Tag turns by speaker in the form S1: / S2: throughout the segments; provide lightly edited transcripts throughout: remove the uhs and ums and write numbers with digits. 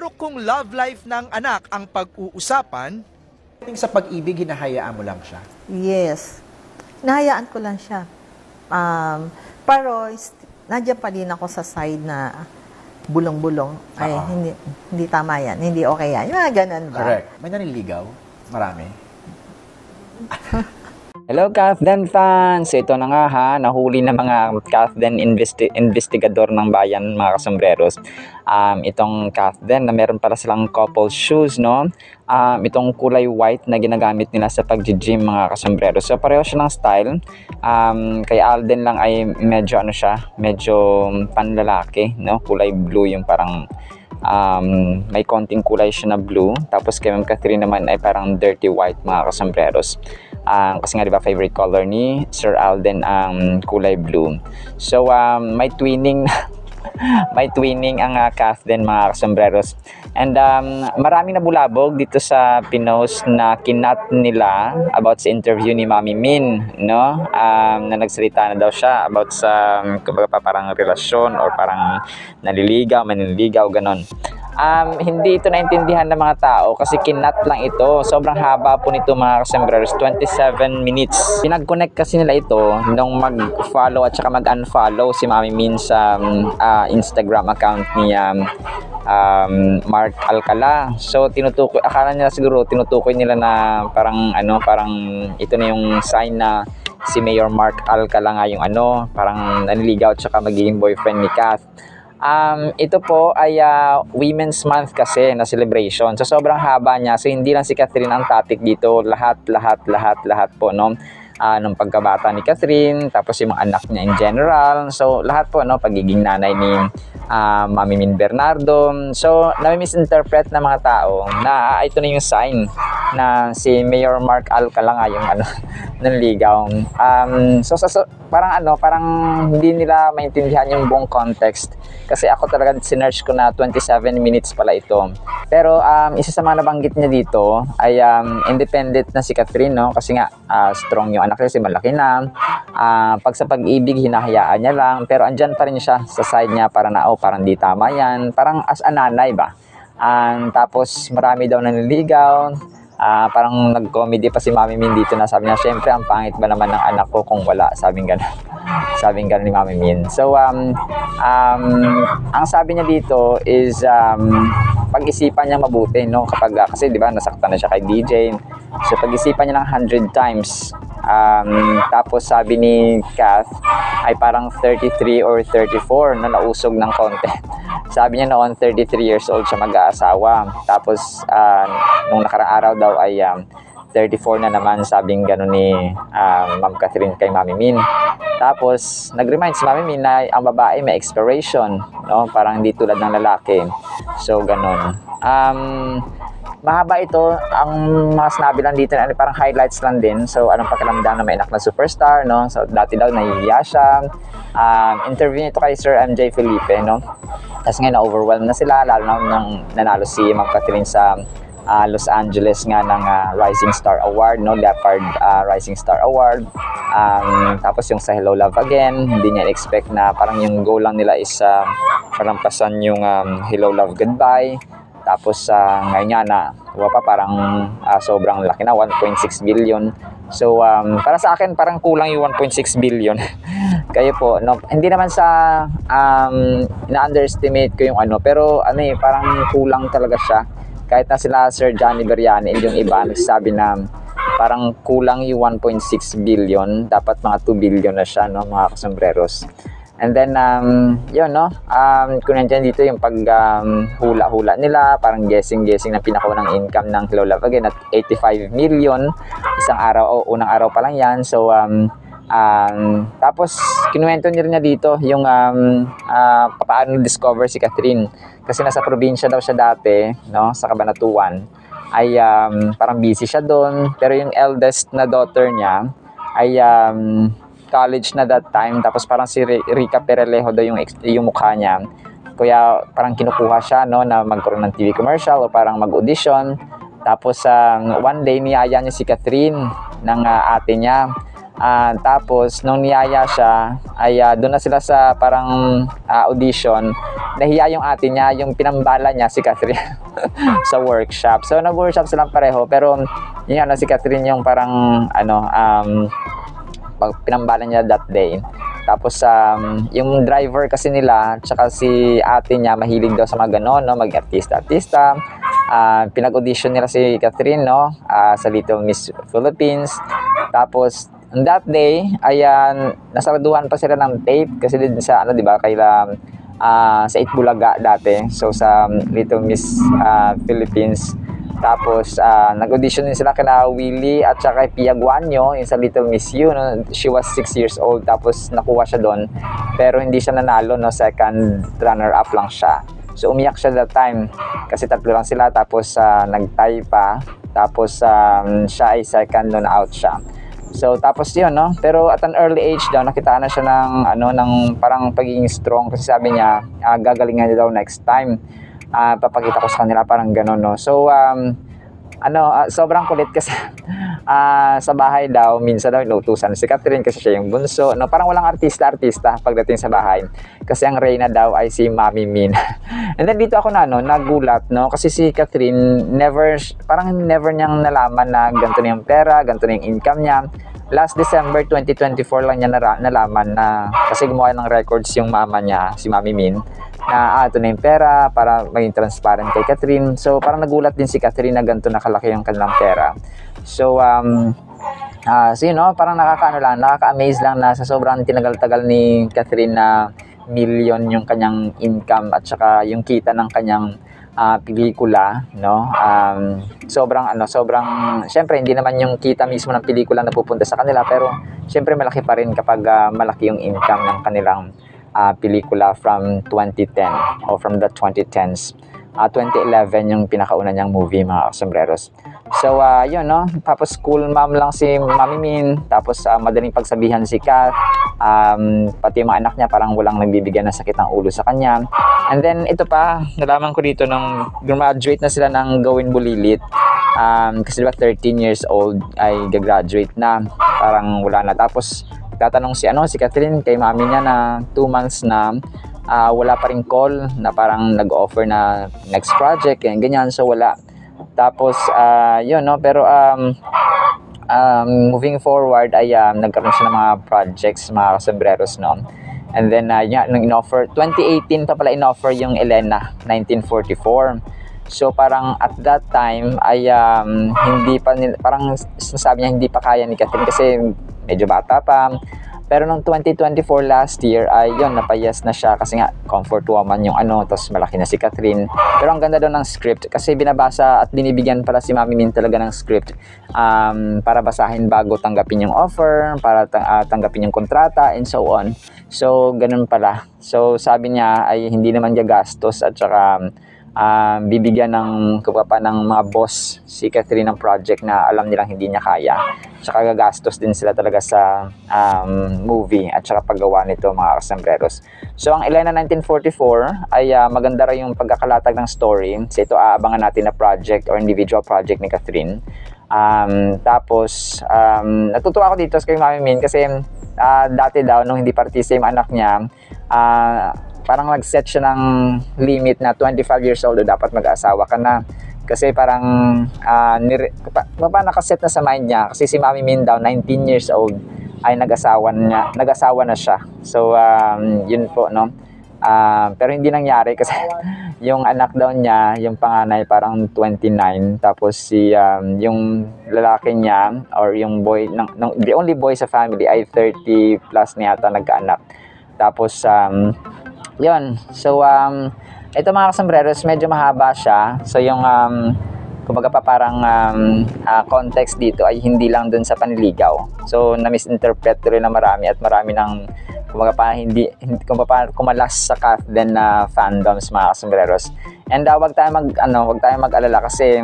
S1: Pero kung love life ng anak ang pag-uusapan,
S2: Sa pag-ibig, hinahayaan mo lang siya.
S3: Yes. Nahayaan ko lang siya. Pero nandiyan pa din ako sa side na bulong-bulong. Ay, hindi tama yan. Hindi okay yan. Yung mga ganun ba?
S2: Correct. May naniligaw? Marami.
S4: Hello, Kathden fans! Ito na nga ha, nahuli na mga Kathden investigador ng bayan, mga kasombreros. Itong Kathden na meron para silang couple shoes, no? Itong kulay white na ginagamit nila sa pag-gym, mga kasombreros. So, pareho siya ng style. Kay Alden lang ay medyo ano siya, medyo panlalaki, no? Kulay blue yung parang may konting kulay siya na blue. Tapos kay Ma'am Catherine naman ay parang dirty white, mga kasombreros. Kasi nga diba favorite color ni Sir Alden ang kulay blue. So may twinning may twinning ang Kathden, mga kasombreros. And maraming nabulabog dito sa pinost na kinat nila about sa interview ni Mami Min, no? Na nagsalita na daw siya about sa kumbaga parang relasyon or parang manliligaw, ganon. Hindi ito naintindihan ng mga tao kasi kinat lang ito. Sobrang haba po nito, mga kasombreros, 27 minutes. Pinag-connect kasi nila ito nung mag-follow at saka mag-unfollow si Mami Min sa Instagram account ni Mark Alcala. So akala nila siguro tinutukoy nila na parang ito na yung sign na si Mayor Mark Alcala nga yung parang naniligaw at saka magiging boyfriend ni Kath. Ito po ay Women's Month kasi na celebration. So sobrang haba niya. So hindi lang si Catherine ang topic dito, lahat po, no? Nung pagkabata ni Catherine, tapos yung mga anak niya in general. So lahat po, no, pagiging nanay ni Mami Min Bernardo. So nami-misinterpret ng mga tao na ito na yung sign na si Mayor Mark Alcala nga yung nanligaw. Parang hindi nila maintindihan yung buong context. Kasi ako talaga sinearch ko na 27 minutes pala ito. Pero isa sa mga nabanggit niya dito ay independent na si Catherine, no? Kasi nga strong yung anak niya, kasi malaki na. Pag sa pag-ibig, hinahayaan niya lang. Pero andyan pa rin siya sa side niya para na, parang di tama yan. Parang as a nanay ba? Tapos marami daw naniligaw. Parang nag-comedy pa si Mami Min dito na sabi niya, syempre ang pangit ba naman ng anak ko kung wala, sabing gano'n ni Mami Min. So ang sabi niya dito is pag-isipan niya mabuti, no? Kasi di ba nasaktan na siya kay DJ, so pag-isipan niya ng 100 times. Tapos sabi ni Kath ay parang 33 or 34 na nausog ng konti. Sabi niya noon 33 years old siya mag-aasawa. Tapos nung nakarang araw daw ay 34 na naman, sabing gano'n ni Ma'am Catherine kay Mami Min. Tapos nag-remind si Mami Min na ang babae may expiration, no? Parang hindi tulad ng lalaki. So gano'n. Mahaba ito. Ang mga sinabi lang dito na parang highlights lang din. So anong pakiramdam na may anak na superstar, no? So dati daw nahihiya siya. Interview nito kay Sir MJ Felipe, no? Tapos ngayon na-overwhelm na sila, lalo na nang nanalo si Ma'am Catherine sa Los Angeles nga ng Rising Star Award, no? Leopard Rising Star Award. Tapos yung sa Hello Love Again, hindi niya expect na parang yung goal lang nila is parampasan yung Hello Love Goodbye. Tapos ngayon nga na parang sobrang laki na, 1.6 billion. So para sa akin parang kulang yung 1.6 billion. Kayo po, no? Hindi naman sa na-underestimate ko yung pero parang kulang talaga siya. Kahit na sila Sir Johnny Beriani and yung iba nagsasabi na parang kulang yung 1.6 billion, dapat mga 2 billion na siya, no, mga kasombreros. And then yun, no, kung nandiyan dito yung pag hula-hula nila, parang guessing na pinakaunang income ng Hello Love Again at 85 million isang araw, unang araw pa lang yan. So tapos kinuwento niya dito yung paano discover si Catherine, kasi nasa probinsya daw siya dati, no, sa Cabanatuan. Ay parang busy siya doon, pero yung eldest na daughter niya ay college na that time. Tapos parang si Rica Perelejo daw yung mukha niya, kaya parang kinukuha siya, no, na magkaroon ng TV commercial o parang mag-audition. Tapos one day niyaya niya si Catherine ng ate niya. Tapos, nung niyaya siya, ay doon na sila sa parang audition. Nahiya yung ate niya, yung pinambala niya si Catherine sa workshop. So, nag-workshop silang pareho. Pero, yung si Catherine yung parang, pinambala niya that day. Tapos, yung driver kasi nila, tsaka si ate niya, mahilig daw sa mga ganon, no? Mag-artista-artista. Pinag-audition nila si Catherine, no? Sa Little Miss Philippines. Tapos, on that day, ayan, nasaraduhan pa sila ng tape kasi din sa, di ba, kaila, sa Itbulaga dati. So, sa Little Miss Philippines. Tapos, nag-audition din sila kina Willie at saka Pia Guanyo, yung sa Little Miss You, no? She was 6 years old, tapos nakuha siya doon. Pero hindi siya nanalo, no? Second runner-up lang siya. So, umiyak siya that time kasi tatlo lang sila, tapos nag-tie pa. Tapos, siya ay second, no, na out siya. So, tapos yun, no? Pero at an early age daw, nakitaan na siya ng parang pagiging strong. Kasi sabi niya, gagalingan niya daw next time. Papakita ko sa kanila, parang gano'n, no? So, sobrang kulit kasi sa bahay daw, minsan daw inutusan si Catherine kasi siya yung bunso, no? Parang walang artista pagdating sa bahay. Kasi ang reyna daw ay si Mami Min. And then dito ako nagulat, no? Kasi si Catherine, never niyang nalaman na ganito na yung pera, ganito na yung income niya. Last December 2024 lang niya nalaman na, kasi gumawa ng records yung mama niya, si Mami Min, na ito na yung pera para maging transparent kay Catherine. So, parang nagulat din si Catherine na ganito na kalaki yung kanilang pera. So, so yun, no? Parang nakaka-amaze lang na sa sobrang tinagal-tagal ni Catherine na million yung kanyang income at saka yung kita ng kanyang pelikula, no? Sobrang syempre hindi naman yung kita mismo ng pelikula na pupunta sa kanila, pero syempre malaki pa rin kapag malaki yung income ng kanilang pelikula from 2010 o from the 2010s. 2011 yung pinakauna niyang movie, mga kasombreros. So, yun, no? Tapos, cool mom lang si Mami Min. Tapos, madaling pagsabihan si Kat. Pati yung mga anak niya, parang walang nagbibigyan ng sakit ng ulo sa kanya. And then, ito pa, nalaman ko dito nung graduate na sila ng Gawin Bulilit. Kasi diba 13 years old ay gagraduate na. Parang wala na. Tapos, tatanong si Catherine kay mami niya na 2 months na wala pa rin call, na parang nag-offer na next project, ganyan, so wala. Tapos yun, no, pero moving forward ay nagkaroon siya ng mga projects, mga kasombreros, no. And then nung in-offer 2018 pa pala in-offer yung Elena 1944. So parang at that time ay hindi pa parang sabi niya hindi pa kaya ni Catherine kasi medyo bata pa. Pero nung 2024 last year ay yun, napayas na siya kasi nga comfort woman yung tapos malaki na si Catherine. Pero ang ganda daw ng script kasi binabasa at binibigyan pala si Mami Min talaga ng script para basahin bago tanggapin yung offer, para tanggapin yung kontrata and so on. So ganun pala. So sabi niya ay hindi naman gagastos at saka bibigyan ng mga boss si Catherine ng project na alam nilang hindi niya kaya. Tsaka gagastos din sila talaga sa movie at saka paggawa nito, mga kasombreros. So ang Elena 1944 ay maganda rin yung pagkakalatag ng story. So ito aabangan natin na project or individual project ni Catherine. Tapos natutuwa ako dito kay Mami Min kasi dati daw nung hindi partisa yung anak niya, parang nag-set siya ng limit na 25 years old dapat mag-asawa ka na. Kasi parang nakaset na sa mind niya. Kasi si Mami Min daw, 19 years old, ay nag-asawa na siya. So, yun po, no? Pero hindi nangyari kasi yung anak daw niya, yung panganay, parang 29. Tapos yung lalaki niya, or yung boy, the only boy sa family ay 30 plus na yata nagkaanak. Tapos, yun. So, ito, mga kasombreros, medyo mahaba siya. So, yung, kumbaga pa parang context dito ay hindi lang dun sa panliligaw. So, na-misinterpret rin na marami at marami ng, kumbaga pa, kumbaga pa kumalas sa Kathleen na fandoms, mga kasombreros. And wag tayo mag-alala kasi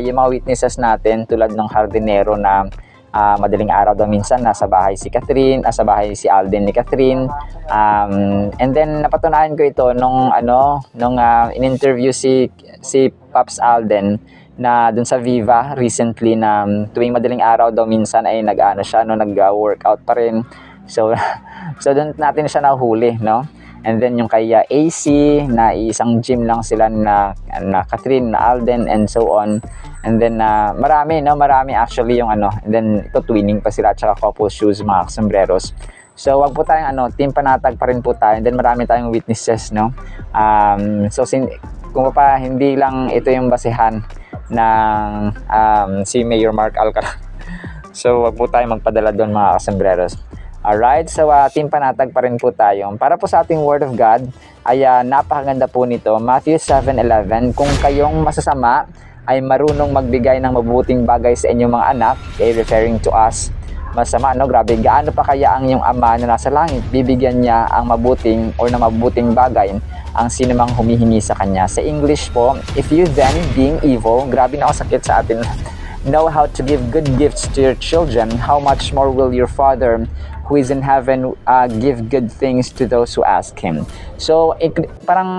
S4: yung mga witnesses natin tulad ng hardinero na madaling araw daw minsan nasa bahay si Catherine, nasa bahay si Alden ni Catherine. And then napatunayan ko ito nung in-interview si Pops Alden na dun sa Viva recently na tuwing madaling araw daw minsan ay nag-ano siya, no, nag-workout pa rin. So, so doon natin siya nahuli, no? And then yung kay AC, na isang gym lang sila na Catherine, na Alden, and so on. And then marami, no? Marami actually yung ano. And then ito, twinning pa sila, tsaka couple shoes, mga sombreros. So, wag po tayong Team Panatag pa rin po tayo. And then marami tayong witnesses, no? So, kung pa hindi lang ito yung basihan ng si Mayor Mark Alcala. So, wag po tayong magpadala doon, mga sombreros. Alright, so Team Panatag pa rin po tayo. Para po sa ating Word of God, ay napakaganda po nito. Matthew 7:11, kung kayong masasama ay marunong magbigay ng mabuting bagay sa inyong mga anak, referring to us, masama, no? Grabe, gaano pa kaya ang inyong ama na nasa langit, bibigyan niya ang mabuting or na mabuting bagay ang sinumang humihingi sa kanya. Sa English po, if you then, being evil, grabe na ako sakit sa atin, know how to give good gifts to your children, how much more will your Father who is in heaven give good things to those who ask Him. So, parang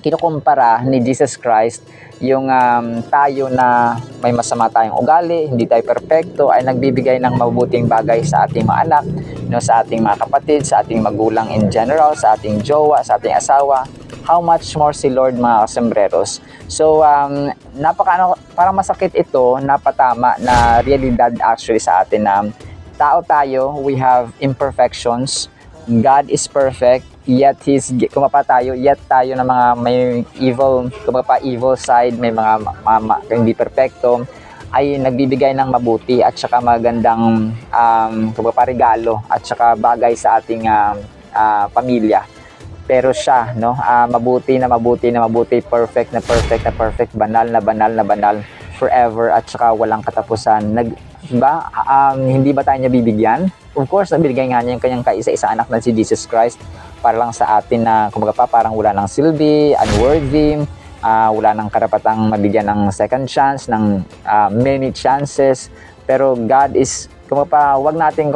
S4: kinukumpara ni Jesus Christ yung tayo na may masama tayong ugali, hindi tayo perfecto, ay nagbibigay ng mabuting bagay sa ating mga anak, no, sa ating mga kapatid, sa ating magulang in general, sa ating jowa, sa ating asawa. How much more si Lord, mga sombreros. So, parang masakit ito, napatama na realidad actually sa atin na tao tayo, we have imperfections. God is perfect, yet kumapa tayo, yet tayo na mga may evil, evil side, may mga hindi perfecto, ay nagbibigay ng mabuti at saka magandang regalo at saka bagay sa ating pamilya. Pero siya, no, mabuti, perfect na perfect, banal na banal, forever at saka walang katapusan. Diba? Hindi ba tayo niya bibigyan? Of course, nabigay nga niya yung kanyang kaisa-isa anak na si Jesus Christ para lang sa atin na parang wala ng silbi, unworthy, wala ng karapatang mabigyan ng second chance, ng many chances. Pero God is, wag nating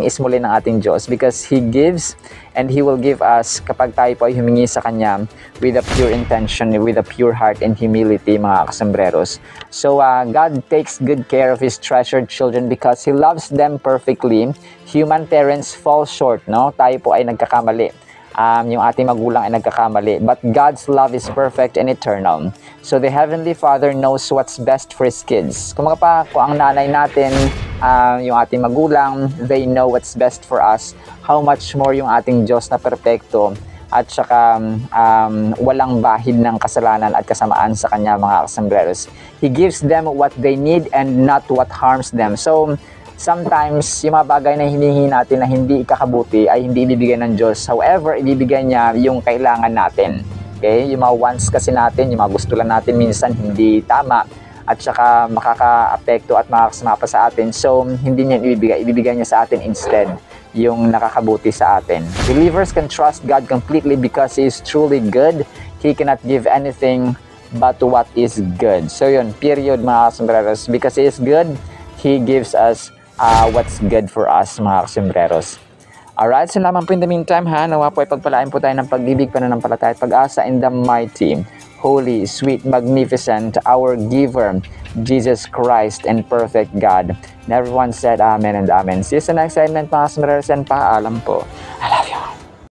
S4: ismulin ng ating Diyos because He gives and He will give us kapag tayo po ay humingi sa Kanya with a pure intention, with a pure heart and humility, mga sombreros. So, God takes good care of His treasured children because He loves them perfectly. Human parents fall short, no? Tayo po ay nagkakamali. Yung ating magulang ay nagkakamali. But God's love is perfect and eternal. So the Heavenly Father knows what's best for His kids. Kung ang nanay natin, yung ating magulang, they know what's best for us. How much more yung ating Diyos na perpekto at saka walang bahid ng kasalanan at kasamaan sa Kanya, mga sombreros. He gives them what they need and not what harms them. So, sometimes, yung mga bagay na hinihingi natin na hindi ikakabuti ay hindi ibibigay ng Diyos. However, ibibigay niya yung kailangan natin. Okay? Yung mga wants kasi natin, yung mga gusto lang natin minsan hindi tama at saka makaka-apekto at makakasama pa sa atin. So, hindi niya ibibigay. Ibibigay niya sa atin instead yung nakakabuti sa atin. Believers can trust God completely because He is truly good. He cannot give anything but what is good. So, yun, period, mga sombreros. Because He is good, He gives us what's good for us, mga sombreros. Alright, so naman po in the meantime, nawa po ay pagpalain po tayo ng pag-ibig, pananampalataya at pag-asa in the mighty, holy, sweet, magnificent, our giver, Jesus Christ and perfect God. And everyone said amen and amen. See you sa next segment, mga sombreros, and paalam po. I love you.